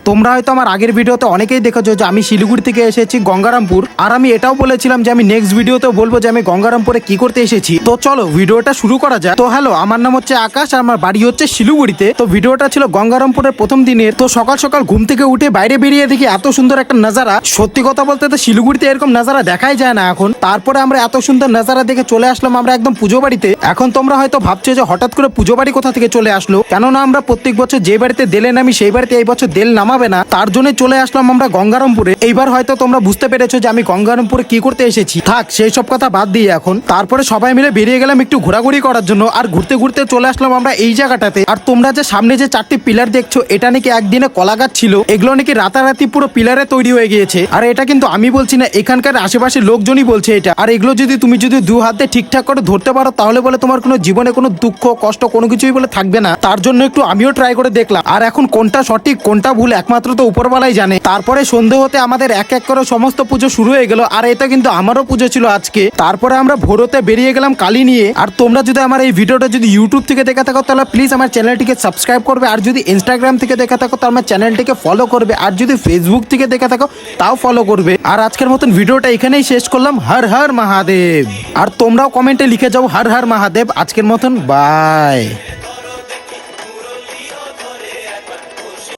তোমরা হয়তো আমার আগের ভিডিওতে অনেকেই দেখেছো যে আমি শিলিগুড়ি থেকে এসেছি গঙ্গারামপুর, আর আমি এটাও বলেছিলাম যে আমি নেক্সট ভিডিওতে বলবো যে আমি গঙ্গারামপুরে কি করতে এসেছি। তো চলো ভিডিওটা শুরু করা যায়। তো হ্যালো, আমার নাম হচ্ছে আকাশ আর আমার বাড়ি হচ্ছে শিলিগুড়িতে। তো ভিডিওটা ছিল গঙ্গারামপুরের প্রথম দিনের। তো সকাল সকাল ঘুম থেকে উঠে বাইরে বেরিয়ে দেখি এত সুন্দর একটা নাজারা। সত্যি কথা বলতে তো শিলিগুড়িতে এরকম নাজারা দেখাই যায় না এখন। তারপরে আমরা এত সুন্দর নাজারা দেখে চলে আসলাম আমরা একদম পুজো বাড়িতে। এখন তোমরা হয়তো ভাবছো যে হঠাৎ করে পুজো বাড়ি কোথা থেকে চলে আসলো, কেননা আমরা প্রত্যেক বছর যে বাড়িতে দেলে নামি সেই বাড়িতে এই বছর দেল নামাবে না, তার জন্য চলে আসলাম আমরা গঙ্গারামপুরে। এইবার হয়তো তোমরা বুঝতে পেরেছো যে আমি গঙ্গারামপুরে কি করতে এসেছি। থাক সেই সব কথা বাদ দিয়ে এখন তারপরে সবাই মিলে বেরিয়ে গেলাম একটু ঘোরাঘুরি করার জন্য। আর ঘুরতে ঘুরতে চলে আসলাম আমরা এই জায়গাটাতে। আর তোমরা যে সামনে যে 4টি পিলার দেখছো, এটা নাকি একদিনে কলা গাছ ছিল, এগুলো নাকি রাতারাতি পুরো পিলারে তৈরি হয়ে গিয়েছে। আর এটা কিন্তু আমি বলছি না, এখানকার আশেপাশের লোকজনই বলছে এটা। আর এগুলো যদি তুমি দু হাতে ঠিকঠাক করে ধরতে পারো, তাহলে বলে তোমার কোনো জীবনে কোনো দুঃখ কষ্ট কোনো কিছুই বলে থাকবে না। তার জন্য একটু আমিও ট্রাই করে দেখলাম। আর এখন কোনটা সঠিক কোনটা ভুল একমাত্র তো উপরওয়ালাই জানে। তারপরে সন্ধে হতে আমাদের এক এক করে সমস্ত পুজো শুরু হয়ে গেল। আর এটা কিন্তু আমারও পুজো ছিল আজকে। তারপরে আমরা ভোরতে বেরিয়ে গেলাম কালী নিয়ে। আর তোমরা যদি আমার এই ভিডিওটা যদি ইউটিউব থেকে দেখে থাকো, তাহলে প্লিজ আমার চ্যানেলটিকে সাবস্ক্রাইব করবে। আর যদি ইনস্টাগ্রাম থেকে দেখে থাকো, তাহলে আমার চ্যানেলটিকে ফলো করবে। আর যদি ফেসবুক থেকে দেখে থাকো, তাও ফলো করবে। আর আজকের মতন ভিডিওটা এখানেই শেষ করলাম। হর হর মহাদেব। আর তোমরাও কমেন্টে লিখে যাও হর হর মহাদেব। আজকের মতন বাই।